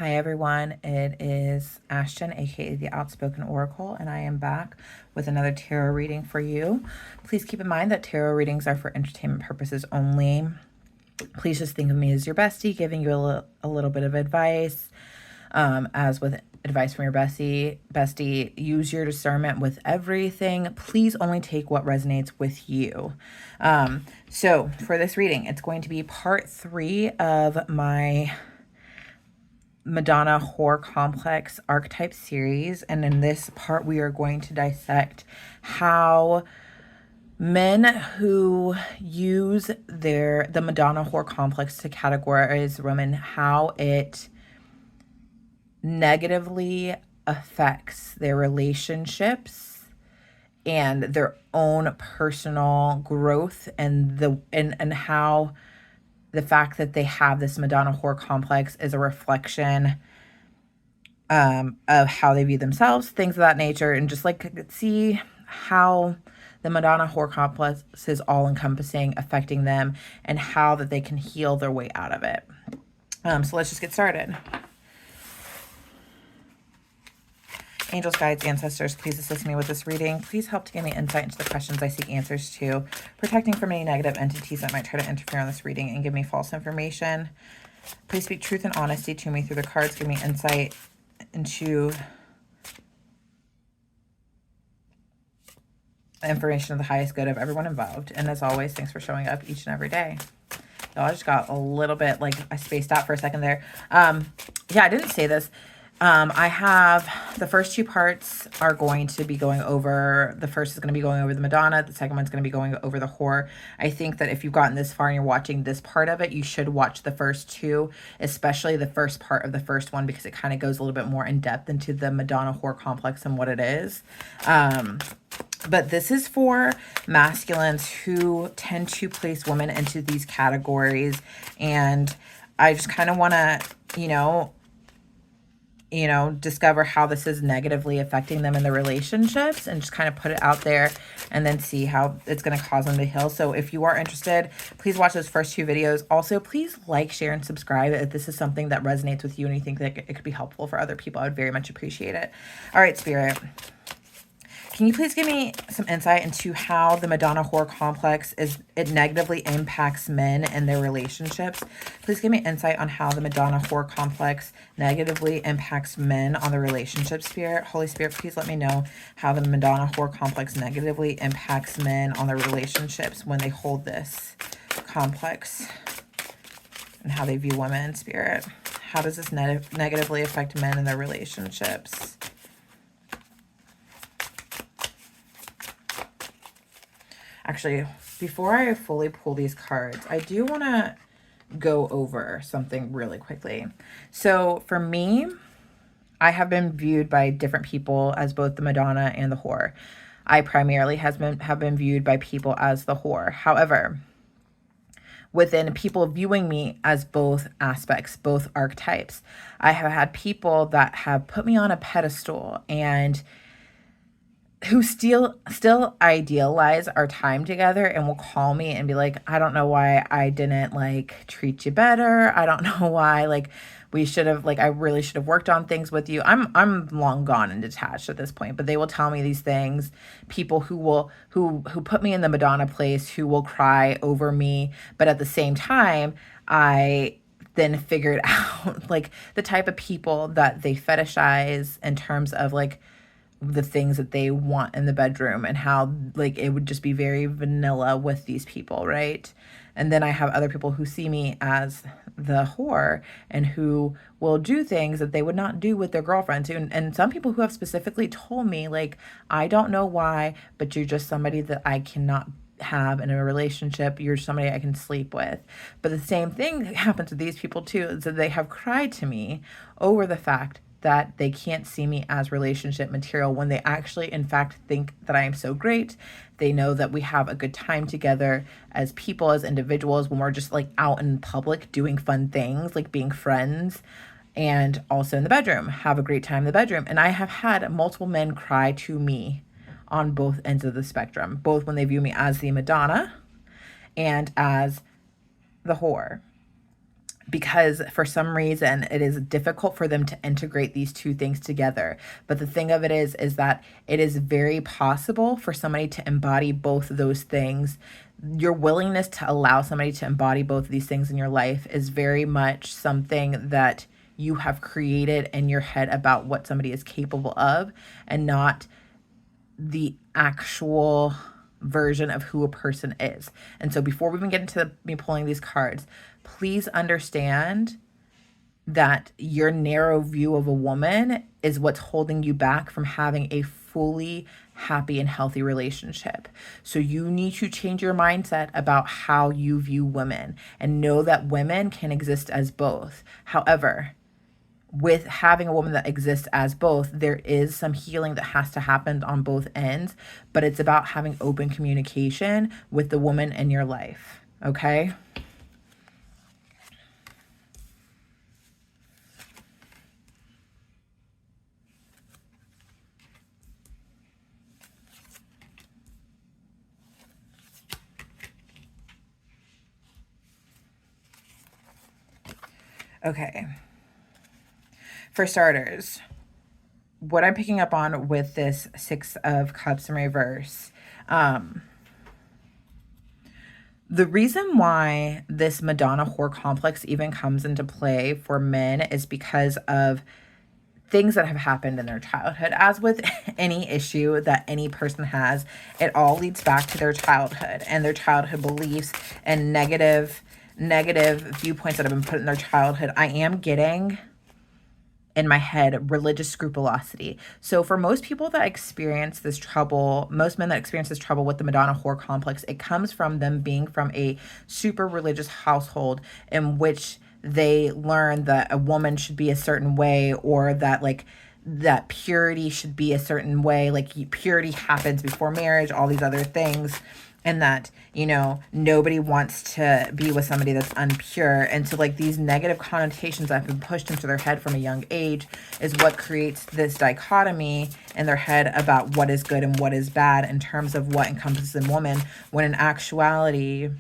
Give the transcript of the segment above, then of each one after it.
Hi everyone, it is Ashton, aka the Outspoken Oracle, and I am back with another tarot reading for you. Please keep in mind that tarot readings are for entertainment purposes only. Please just think of me as your bestie, giving you a little bit of advice. As with advice from your bestie, use your discernment with everything. Please only take what resonates with you. So for this reading, it's going to be part 3 of my Madonna Horror Complex Archetype series. And in this part, we are going to dissect how men who use the Madonna Horror Complex to categorize women, how it negatively affects their relationships and their own personal growth, and how the fact that they have this Madonna Horror Complex is a reflection of how they view themselves, things of that nature, and just like see how the Madonna Horror Complex is all encompassing, affecting them, and how that they can heal their way out of it. So let's just get started. Angels, guides, ancestors, please assist me with this reading. Please help to give me insight into the questions I seek answers to, protecting from any negative entities that might try to interfere on this reading and give me false information. Please speak truth and honesty to me through the cards. Give me insight into the information of the highest good of everyone involved. And as always, thanks for showing up each and every day. I just got a little bit, like, I spaced out for a second there. Yeah, I didn't say this. I have the first 2 parts are going to be going over, the first is going to be going over the Madonna. The second one's going to be going over the horror. I think that if you've gotten this far and you're watching this part of it, you should watch the first 2, especially the first part of the first one, because it kind of goes a little bit more in depth into the Madonna Horror Complex and what it is. But this is for masculines who tend to place women into these categories. And I just kind of want to, discover how this is negatively affecting them in their relationships, and just kind of put it out there and then see how it's going to cause them to heal. So if you are interested, please watch those first 2 videos. Also, please like, share, and subscribe if this is something that resonates with you and you think that it could be helpful for other people. I would very much appreciate it. All right, Spirit. Can you please give me some insight into how the Madonna Horror Complex it negatively impacts men and their relationships? Please give me insight on how the Madonna Horror Complex negatively impacts men on the relationship, Spirit. Holy Spirit, please let me know how the Madonna Horror Complex negatively impacts men on their relationships when they hold this complex, and how they view women, Spirit. How does this negatively affect men and their relationships? Actually, before I fully pull these cards, I do want to go over something really quickly. So for me, I have been viewed by different people as both the Madonna and the whore. I primarily have been viewed by people as the whore. However, within people viewing me as both aspects, both archetypes, I have had people that have put me on a pedestal and who still idealize our time together and will call me and be like, I don't know why I didn't like treat you better. I don't know why, like, we should have, like, I really should have worked on things with you. I'm long gone and detached at this point, but they will tell me these things. People who put me in the Madonna place, who will cry over me, but at the same time, I then figured out like the type of people that they fetishize in terms of like the things that they want in the bedroom, and how like it would just be very vanilla with these people, right? And then I have other people who see me as the whore and who will do things that they would not do with their girlfriends. And some people who have specifically told me, like, I don't know why, but you're just somebody that I cannot have in a relationship. You're somebody I can sleep with. But the same thing happens with these people too, is that they have cried to me over the fact that they can't see me as relationship material when they actually, in fact, think that I am so great. They know that we have a good time together as people, as individuals, when we're just like out in public doing fun things, like being friends, and also in the bedroom, have a great time in the bedroom. And I have had multiple men cry to me on both ends of the spectrum, both when they view me as the Madonna and as the whore. because for some reason it is difficult for them to integrate these two things together. But the thing of it is that it is very possible for somebody to embody both of those things. Your willingness to allow somebody to embody both of these things in your life is very much something that you have created in your head about what somebody is capable of, and not the actual version of who a person is. And so before we even get into me pulling these cards, please understand that your narrow view of a woman is what's holding you back from having a fully happy and healthy relationship. So you need to change your mindset about how you view women and know that women can exist as both. However, with having a woman that exists as both, there is some healing that has to happen on both ends, but it's about having open communication with the woman in your life, okay? Okay. For starters, what I'm picking up on with this Six of Cups in reverse, the reason why this Madonna whore complex even comes into play for men is because of things that have happened in their childhood. As with any issue that any person has, it all leads back to their childhood and their childhood beliefs and negative viewpoints that have been put in their childhood. I am getting in my head religious scrupulosity. So for most people that experience this trouble, most men that experience this trouble with the Madonna whore complex, it comes from them being from a super religious household in which they learn that a woman should be a certain way, or that like that purity should be a certain way, like purity happens before marriage, all these other things. And that, you know, nobody wants to be with somebody that's unpure. And so like these negative connotations that have been pushed into their head from a young age is what creates this dichotomy in their head about what is good and what is bad in terms of what encompasses a woman, when in actuality,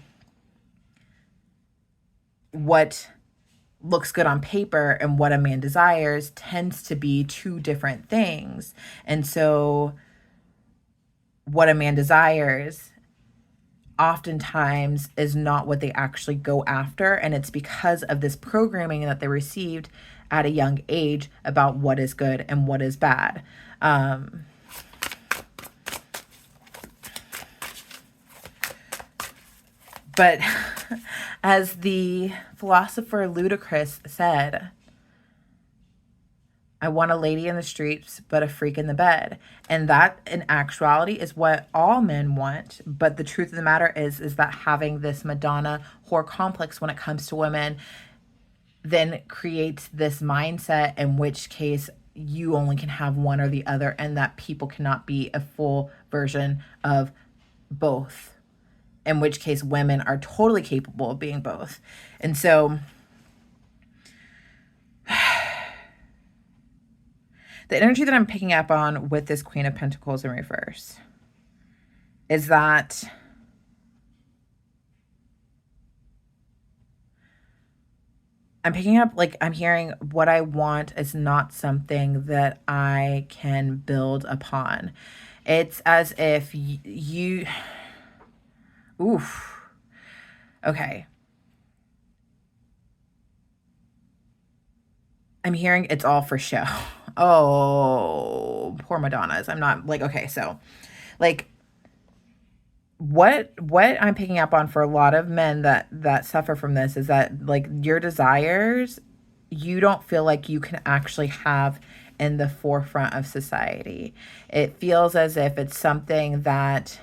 what looks good on paper and what a man desires tends to be two different things. And so what a man desires oftentimes is not what they actually go after. And it's because of this programming that they received at a young age about what is good and what is bad. But as the philosopher Ludacris said, I want a lady in the streets, but a freak in the bed. And that, in actuality, is what all men want. But the truth of the matter is that having this Madonna whore complex when it comes to women then creates this mindset in which case you only can have one or the other, and that people cannot be a full version of both. In which case women are totally capable of being both. And so the energy that I'm picking up on with this Queen of Pentacles in reverse is that I'm picking up, like, I'm hearing what I want is not something that I can build upon. It's as if you, oof, okay. I'm hearing it's all for show. Oh, poor Madonnas. I'm not like, okay, so like what I'm picking up on for a lot of men that suffer from this is that like your desires, you don't feel like you can actually have in the forefront of society. It feels as if it's something that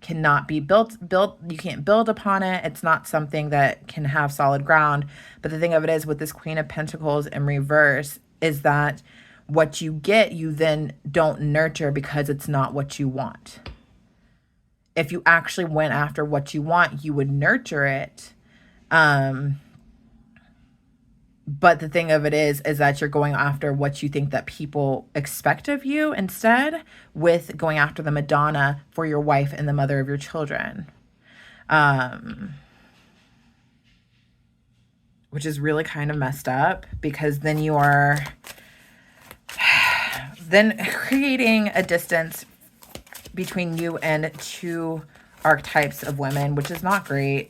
cannot be built, you can't build upon it. It's not something that can have solid ground. But the thing of it is, with this Queen of Pentacles in reverse, is that what you get, you then don't nurture because it's not what you want. If you actually went after what you want, you would nurture it. But the thing of it is that you're going after what you think that people expect of you instead, with going after the Madonna for your wife and the mother of your children. which is really kind of messed up, because then you are then creating a distance between you and two archetypes of women, which is not great.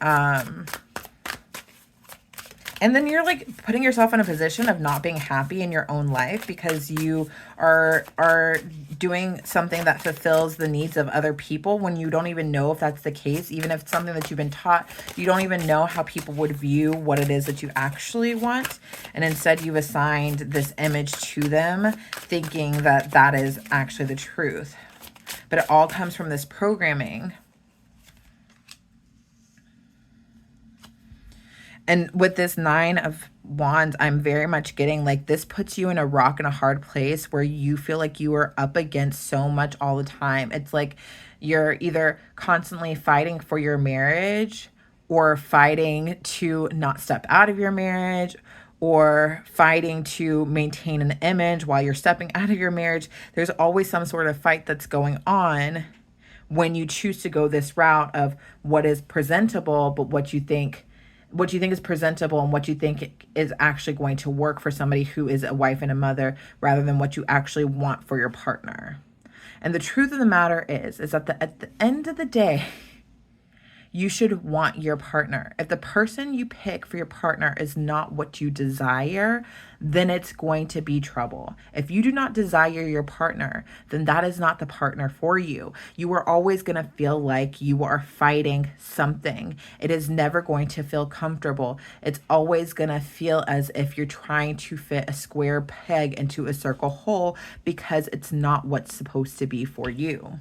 And then you're like putting yourself in a position of not being happy in your own life because you are doing something that fulfills the needs of other people when you don't even know if that's the case. Even if it's something that you've been taught, you don't even know how people would view what it is that you actually want. And instead you've assigned this image to them thinking that that is actually the truth. But it all comes from this programming. And with this 9 of Wands, I'm very much getting like this puts you in a rock and a hard place where you feel like you are up against so much all the time. It's like you're either constantly fighting for your marriage or fighting to not step out of your marriage or fighting to maintain an image while you're stepping out of your marriage. There's always some sort of fight that's going on when you choose to go this route of what is presentable, but what you think is presentable and what you think is actually going to work for somebody who is a wife and a mother rather than what you actually want for your partner. And the truth of the matter is that at the end of the day, you should want your partner. If the person you pick for your partner is not what you desire, then it's going to be trouble. If you do not desire your partner, then that is not the partner for you. You are always going to feel like you are fighting something. It is never going to feel comfortable. It's always going to feel as if you're trying to fit a square peg into a circle hole because it's not what's supposed to be for you.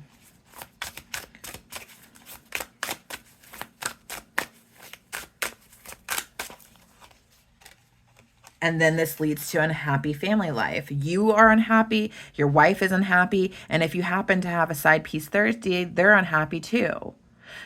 And then this leads to unhappy family life. You are unhappy, your wife is unhappy, and if you happen to have a side piece Thursday, they're unhappy too.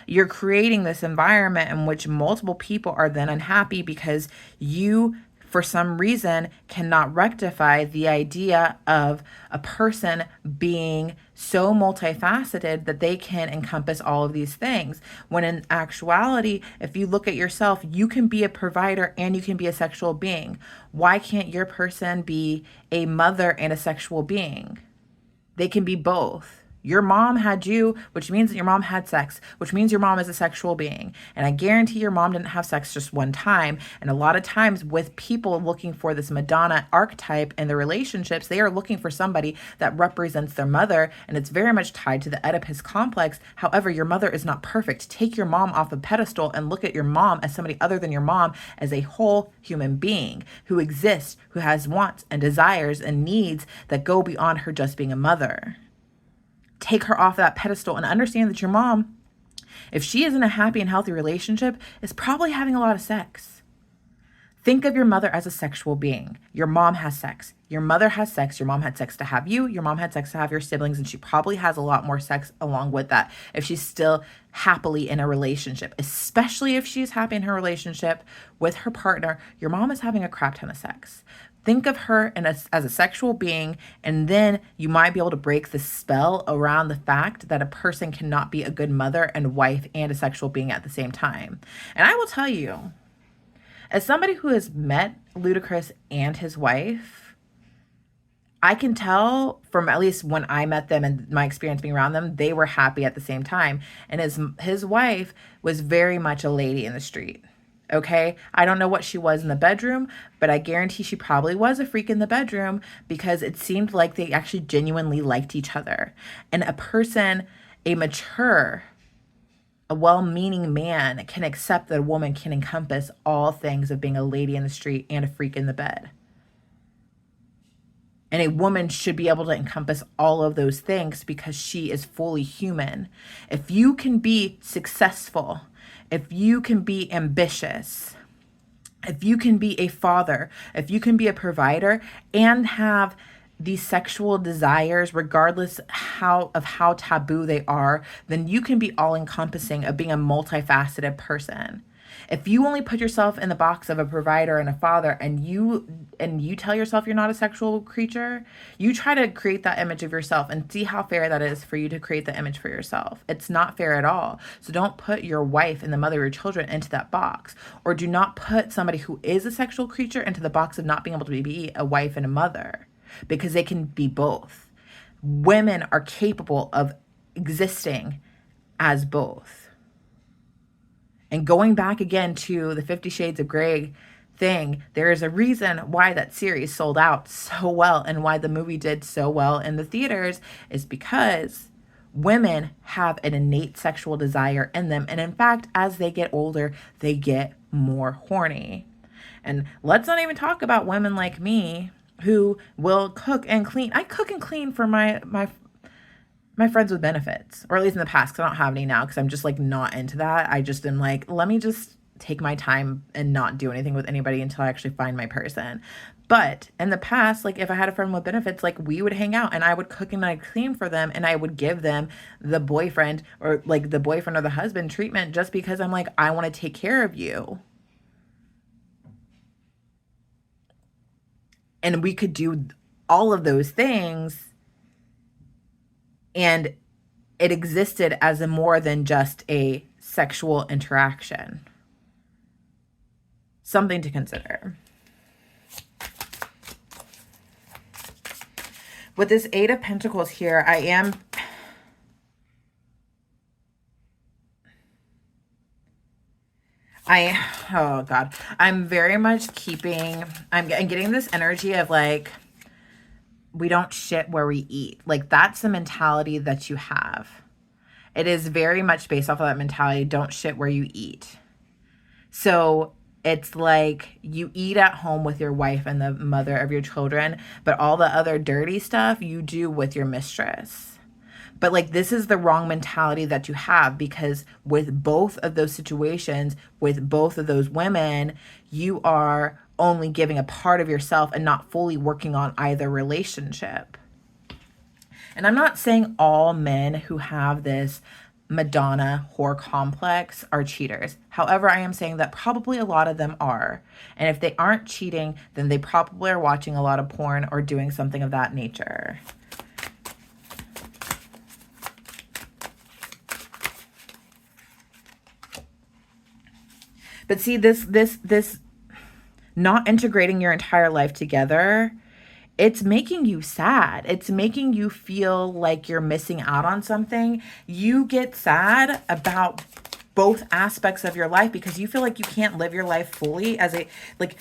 You're creating this environment in which multiple people are then unhappy because you, for some reason, cannot rectify the idea of a person being so multifaceted that they can encompass all of these things. When in actuality, if you look at yourself, you can be a provider and you can be a sexual being. Why can't your person be a mother and a sexual being? They can be both. Your mom had you, which means that your mom had sex, which means your mom is a sexual being. And I guarantee your mom didn't have sex just one time. And a lot of times with people looking for this Madonna archetype in their relationships, they are looking for somebody that represents their mother. And it's very much tied to the Oedipus complex. However, your mother is not perfect. Take your mom off a pedestal and look at your mom as somebody other than your mom, as a whole human being who exists, who has wants and desires and needs that go beyond her just being a mother. Take her off that pedestal and understand that your mom, if she is in a happy and healthy relationship, is probably having a lot of sex. Think of your mother as a sexual being. Your mom has sex. Your mother has sex. Your mom had sex to have you. Your mom had sex to have your siblings. And she probably has a lot more sex along with that if she's still happily in a relationship, especially if she's happy in her relationship with her partner. Your mom is having a crap ton of sex. Think of her as a sexual being, and then you might be able to break the spell around the fact that a person cannot be a good mother and wife and a sexual being at the same time. And I will tell you, as somebody who has met Ludacris and his wife, I can tell from at least when I met them and my experience being around them, they were happy at the same time. And his wife was very much a lady in the street. Okay, I don't know what she was in the bedroom, but I guarantee she probably was a freak in the bedroom because it seemed like they actually genuinely liked each other. And a person, a mature, a well-meaning man can accept that a woman can encompass all things of being a lady in the street and a freak in the bed. And a woman should be able to encompass all of those things because she is fully human. If you can be successful, if you can be ambitious, if you can be a father, if you can be a provider and have these sexual desires, regardless of how taboo they are, then you can be all encompassing of being a multifaceted person. If you only put yourself in the box of a provider and a father, and you tell yourself you're not a sexual creature, you try to create that image of yourself and see how fair that is for you to create the image for yourself. It's not fair at all. So don't put your wife and the mother of your children into that box, or do not put somebody who is a sexual creature into the box of not being able to be a wife and a mother, because they can be both. Women are capable of existing as both. And going back again to the 50 Shades of Grey thing, there is a reason why that series sold out so well and why the movie did so well in the theaters, is because women have an innate sexual desire in them. And in fact, as they get older, they get more horny. And let's not even talk about women like me who will cook and clean. I cook and clean for my friends with benefits, or at least in the past, because I don't have any now, because I'm just like not into that. I just am like, let me just take my time and not do anything with anybody until I actually find my person. But in the past, like if I had a friend with benefits, like we would hang out and I would cook and I'd clean for them, and I would give them the boyfriend or the husband treatment, just because I'm like, I want to take care of you. And we could do all of those things, and it existed as a more than just a sexual interaction. Something to consider. With this Eight of Pentacles here, oh God, I'm very much I'm getting this energy of like, we don't shit where we eat. Like that's the mentality that you have. It is very much based off of that mentality. Don't shit where you eat. So it's like you eat at home with your wife and the mother of your children, but all the other dirty stuff you do with your mistress. But like, this is the wrong mentality that you have, because with both of those situations, with both of those women, you are only giving a part of yourself and not fully working on either relationship. And I'm not saying all men who have this Madonna whore complex are cheaters. However, I am saying that probably a lot of them are. And if they aren't cheating, then they probably are watching a lot of porn or doing something of that nature. But see, this not integrating your entire life together, it's making you sad. It's making you feel like you're missing out on something. You get sad about both aspects of your life because you feel like you can't live your life fully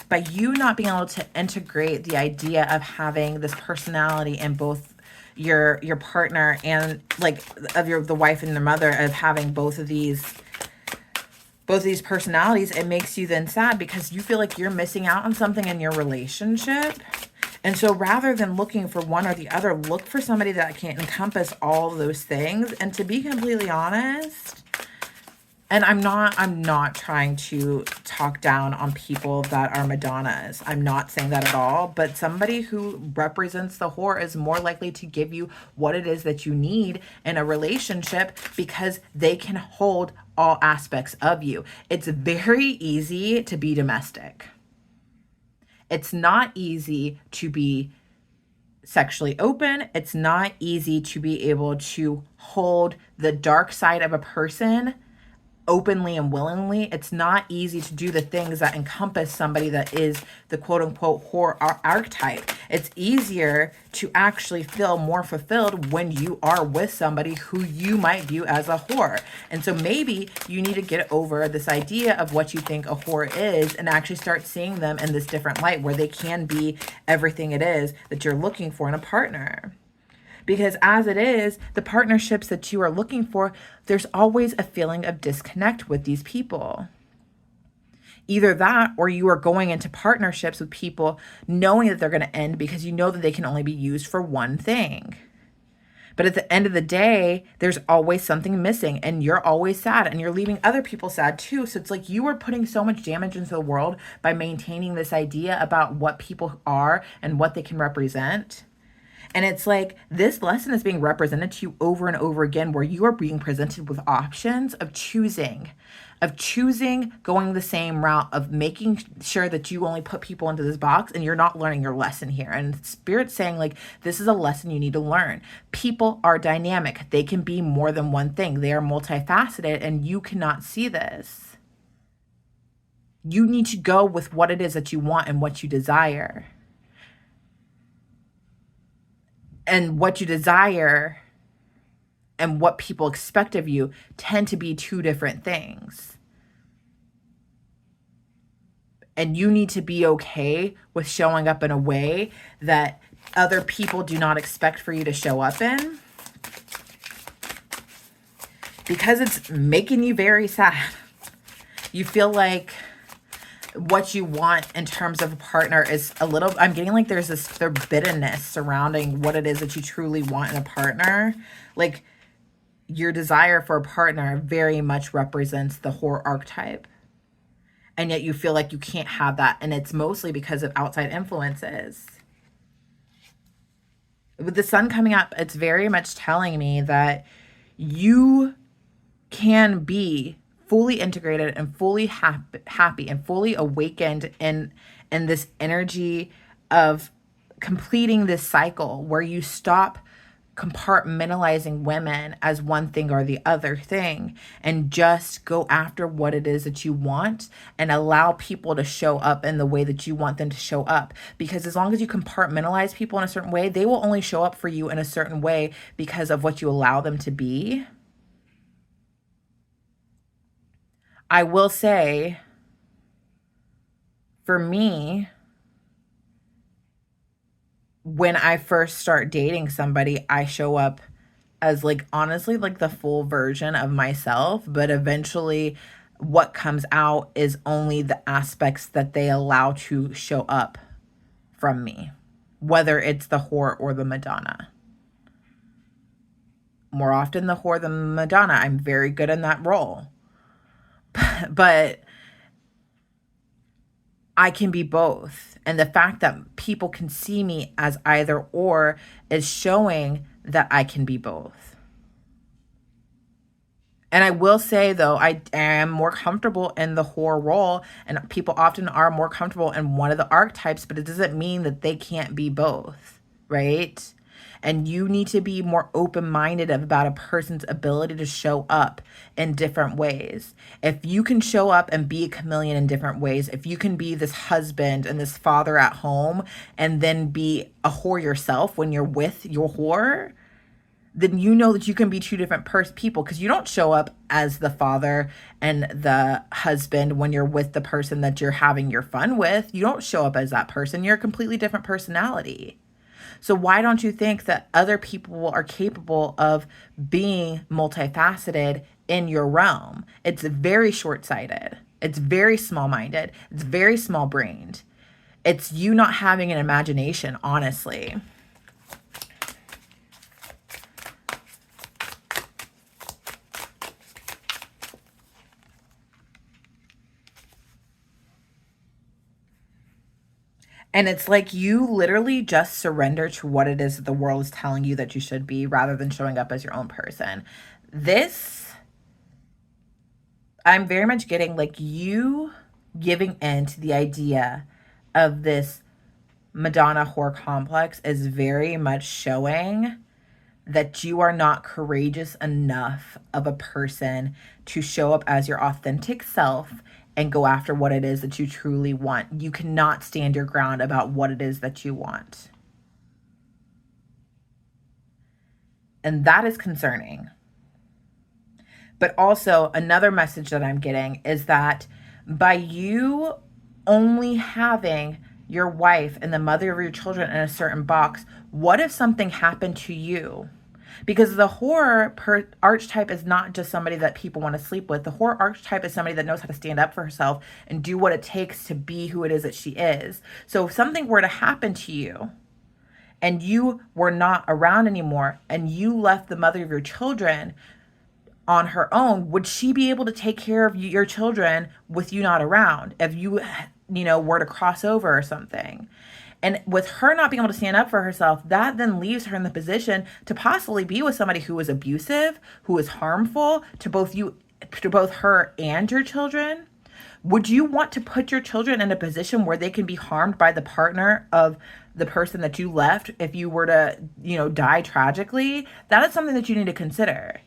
by you not being able to integrate the idea of having this personality in both your partner and the wife and the mother, of having both of these personalities. It makes you then sad because you feel like you're missing out on something in your relationship. And so rather than looking for one or the other, look for somebody that can encompass all of those things. And to be completely honest, and I'm not trying to talk down on people that are Madonnas. I'm not saying that at all. But somebody who represents the whore is more likely to give you what it is that you need in a relationship, because they can hold all aspects of you. It's very easy to be domestic. It's not easy to be sexually open. It's not easy to be able to hold the dark side of a person openly and willingly. It's not easy to do the things that encompass somebody that is the quote unquote whore archetype. It's easier to actually feel more fulfilled when you are with somebody who you might view as a whore. And so maybe you need to get over this idea of what you think a whore is and actually start seeing them in this different light, where they can be everything it is that you're looking for in a partner. Because as it is, the partnerships that you are looking for, there's always a feeling of disconnect with these people. Either that, or you are going into partnerships with people knowing that they're going to end because you know that they can only be used for one thing. But at the end of the day, there's always something missing, and you're always sad, and you're leaving other people sad too. So it's like you are putting so much damage into the world by maintaining this idea about what people are and what they can represent. And it's like this lesson is being represented to you over and over again, where you are being presented with options of choosing going the same route, of making sure that you only put people into this box, and you're not learning your lesson here. And Spirit's saying, like, this is a lesson you need to learn. People are dynamic. They can be more than one thing. They are multifaceted, and you cannot see this. You need to go with what it is that you want and what you desire. And what you desire and what people expect of you tend to be two different things. And you need to be okay with showing up in a way that other people do not expect for you to show up in, because it's making you very sad. You feel like what you want in terms of a partner is a little, I'm getting like there's this forbiddenness surrounding what it is that you truly want in a partner. Like, your desire for a partner very much represents the whore archetype. And yet you feel like you can't have that. And it's mostly because of outside influences. With the sun coming up, it's very much telling me that you can be fully integrated and fully happy and fully awakened in this energy of completing this cycle where you stop compartmentalizing women as one thing or the other thing, and just go after what it is that you want and allow people to show up in the way that you want them to show up. Because as long as you compartmentalize people in a certain way, they will only show up for you in a certain way because of what you allow them to be. I will say, for me, when I first start dating somebody, I show up as, like, honestly, like the full version of myself, but eventually what comes out is only the aspects that they allow to show up from me, whether it's the whore or the Madonna. More often the whore than the Madonna. I'm very good in that role. But I can be both. And the fact that people can see me as either or is showing that I can be both. And I will say, though, I am more comfortable in the whore role, and people often are more comfortable in one of the archetypes, but it doesn't mean that they can't be both, right? And you need to be more open-minded about a person's ability to show up in different ways. If you can show up and be a chameleon in different ways, if you can be this husband and this father at home and then be a whore yourself when you're with your whore, then you know that you can be two different people, because you don't show up as the father and the husband when you're with the person that you're having your fun with. You don't show up as that person. You're a completely different personality. So why don't you think that other people are capable of being multifaceted in your realm? It's very short-sighted. It's very small-minded. It's very small-brained. It's you not having an imagination, honestly. And it's like you literally just surrender to what it is that the world is telling you that you should be, rather than showing up as your own person. This, I'm very much getting like you giving in to the idea of this Madonna whore complex is very much showing that you are not courageous enough of a person to show up as your authentic self and go after what it is that you truly want. You cannot stand your ground about what it is that you want. And that is concerning. But also, another message that I'm getting is that by you only having your wife and the mother of your children in a certain box, what if something happened to you? Because the whore archetype is not just somebody that people want to sleep with. The whore archetype is somebody that knows how to stand up for herself and do what it takes to be who it is that she is. So if something were to happen to you and you were not around anymore and you left the mother of your children on her own, would she be able to take care of your children with you not around if you were to cross over or something? And with her not being able to stand up for herself, that then leaves her in the position to possibly be with somebody who is abusive, who is harmful to both her and your children. Would you want to put your children in a position where they can be harmed by the partner of the person that you left if you were to, die tragically? That is something that you need to consider.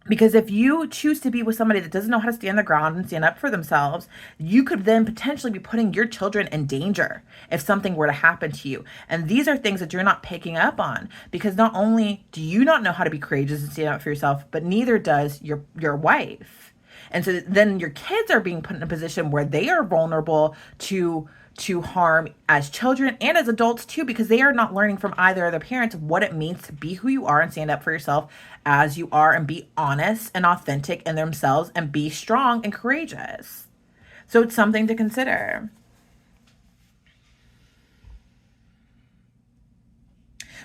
Because if you choose to be with somebody that doesn't know how to stand their ground and stand up for themselves, you could then potentially be putting your children in danger if something were to happen to you. And these are things that you're not picking up on, because not only do you not know how to be courageous and stand up for yourself, but neither does your wife. And so then your kids are being put in a position where they are vulnerable to harm as children and as adults too, because they are not learning from either of their parents what it means to be who you are and stand up for yourself as you are and be honest and authentic in themselves and be strong and courageous. So it's something to consider.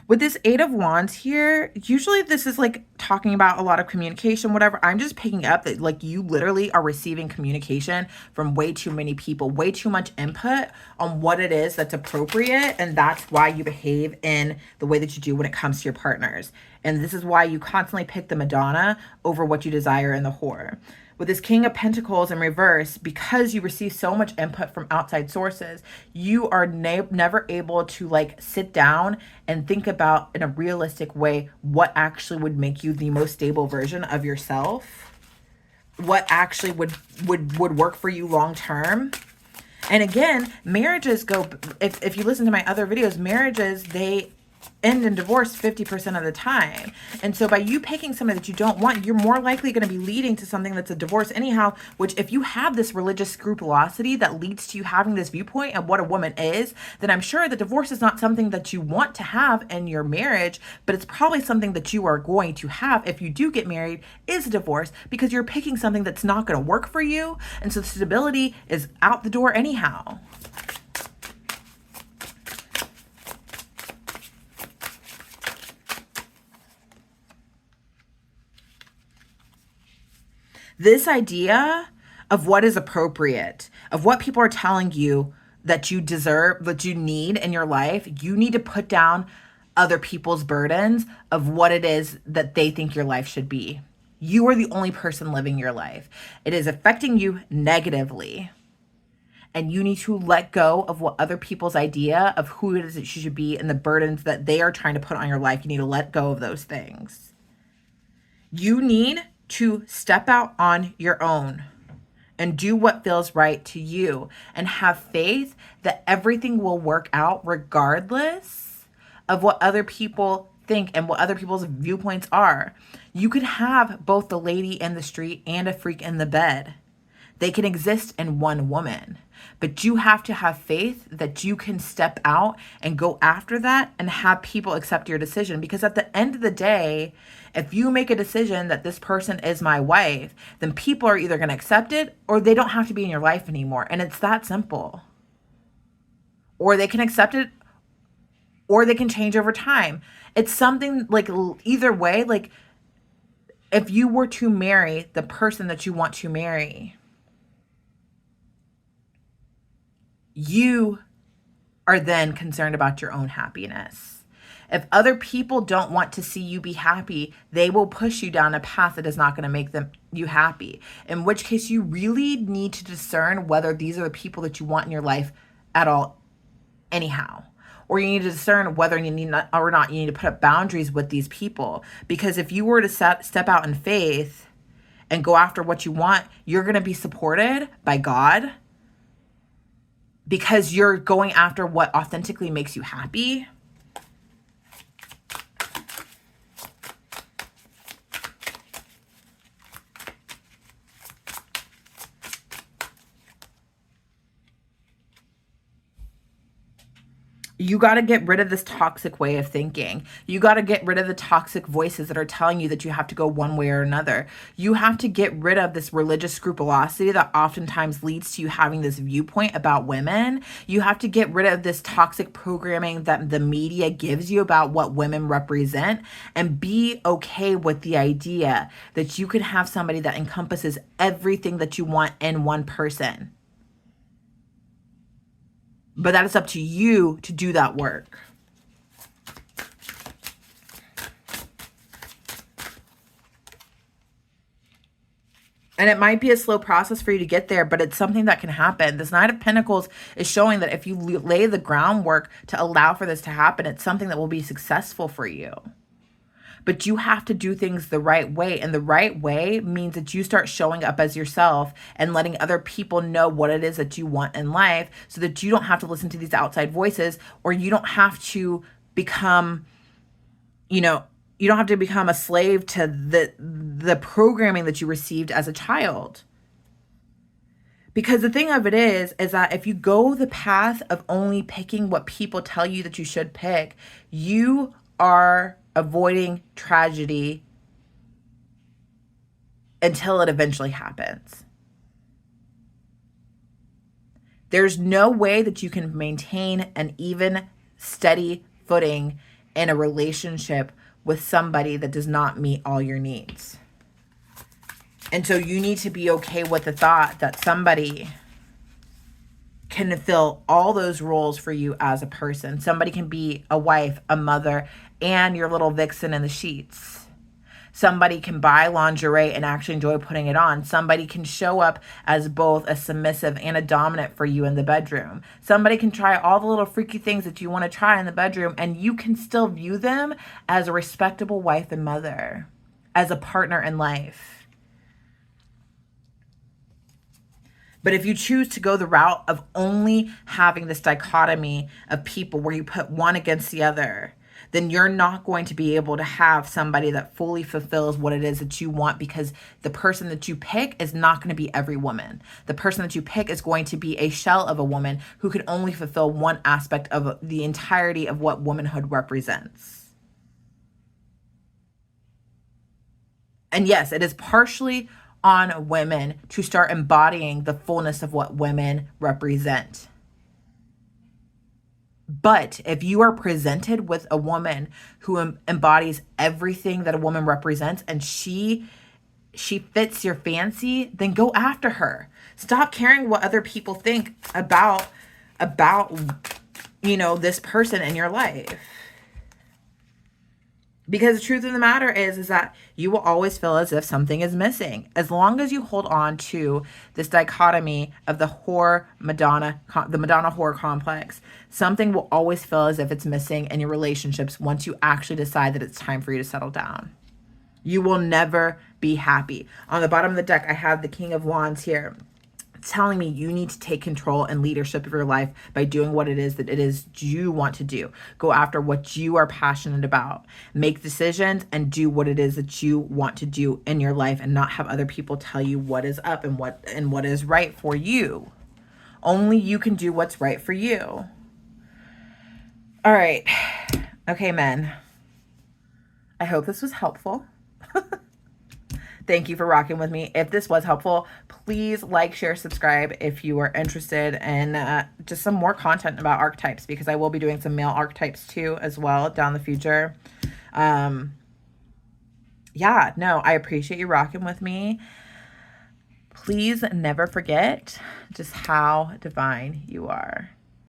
With this Eight of Wands here, usually this is like talking about a lot of communication, whatever. I'm just picking up that like you literally are receiving communication from way too many people, way too much input on what it is that's appropriate. And that's why you behave in the way that you do when it comes to your partners. And this is why you constantly pick the Madonna over what you desire in the whore. With this King of Pentacles in reverse, because you receive so much input from outside sources, you are never able to like sit down and think about in a realistic way what actually would make you the most stable version of yourself, what actually would work for you long term. And again, marriages go, if you listen to my other videos, marriages, they end in divorce 50% of the time. And so by you picking something that you don't want, you're more likely going to be leading to something that's a divorce anyhow, which if you have this religious scrupulosity that leads to you having this viewpoint of what a woman is, then I'm sure that divorce is not something that you want to have in your marriage, but it's probably something that you are going to have if you do get married, is a divorce, because you're picking something that's not going to work for you. And so the stability is out the door anyhow. This idea of what is appropriate, of what people are telling you that you deserve, that you need in your life, you need to put down other people's burdens of what it is that they think your life should be. You are the only person living your life. It is affecting you negatively. And you need to let go of what other people's idea of who it is that you should be and the burdens that they are trying to put on your life. You need to let go of those things. You need to step out on your own and do what feels right to you and have faith that everything will work out regardless of what other people think and what other people's viewpoints are. You could have both the lady in the street and a freak in the bed. They can exist in one woman, but you have to have faith that you can step out and go after that and have people accept your decision. Because at the end of the day, if you make a decision that this person is my wife, then people are either going to accept it or they don't have to be in your life anymore. And it's that simple. Or they can accept it or they can change over time. It's something like either way, like if you were to marry the person that you want to marry, you are then concerned about your own happiness. If other people don't want to see you be happy, they will push you down a path that is not going to make you happy. In which case, you really need to discern whether these are the people that you want in your life at all anyhow. Or you need to discern whether you need or not. You need to put up boundaries with these people. Because if you were to step out in faith and go after what you want, you're going to be supported by God because you're going after what authentically makes you happy. You got to get rid of this toxic way of thinking. You got to get rid of the toxic voices that are telling you that you have to go one way or another. You have to get rid of this religious scrupulosity that oftentimes leads to you having this viewpoint about women. You have to get rid of this toxic programming that the media gives you about what women represent and be okay with the idea that you can have somebody that encompasses everything that you want in one person. But that is up to you to do that work. And it might be a slow process for you to get there, but it's something that can happen. This Knight of Pentacles is showing that if you lay the groundwork to allow for this to happen, it's something that will be successful for you. But you have to do things the right way. And the right way means that you start showing up as yourself and letting other people know what it is that you want in life, so that you don't have to listen to these outside voices, or you don't have to become, you don't have to become a slave to the programming that you received as a child. Because the thing of it is that if you go the path of only picking what people tell you that you should pick, you are avoiding tragedy until it eventually happens. There's no way that you can maintain an even, steady footing in a relationship with somebody that does not meet all your needs. And so you need to be okay with the thought that somebody can fill all those roles for you as a person. Somebody can be a wife, a mother, and your little vixen in the sheets. Somebody can buy lingerie and actually enjoy putting it on. Somebody can show up as both a submissive and a dominant for you in the bedroom. Somebody can try all the little freaky things that you want to try in the bedroom, and you can still view them as a respectable wife and mother, as a partner in life. But if you choose to go the route of only having this dichotomy of people where you put one against the other, then you're not going to be able to have somebody that fully fulfills what it is that you want, because the person that you pick is not going to be every woman. The person that you pick is going to be a shell of a woman who can only fulfill one aspect of the entirety of what womanhood represents. And yes, it is partially on women to start embodying the fullness of what women represent. But if you are presented with a woman who embodies everything that a woman represents, and she fits your fancy, then go after her. Stop caring what other people think about this person in your life. Because the truth of the matter is that you will always feel as if something is missing. As long as you hold on to this dichotomy of the Madonna whore complex, something will always feel as if it's missing in your relationships once you actually decide that it's time for you to settle down. You will never be happy. On the bottom of the deck, I have the King of Wands here, telling me you need to take control and leadership of your life by doing what it is that it is you want to do. Go after what you are passionate about. Make decisions and do what it is that you want to do in your life, and not have other people tell you what is up and what is right for you. Only you can do what's right for you. All right. Okay, men. I hope this was helpful. Thank you for rocking with me. If this was helpful, please like, share, subscribe if you are interested in just some more content about archetypes, because I will be doing some male archetypes too as well down the future. Yeah, no, I appreciate you rocking with me. Please never forget just how divine you are.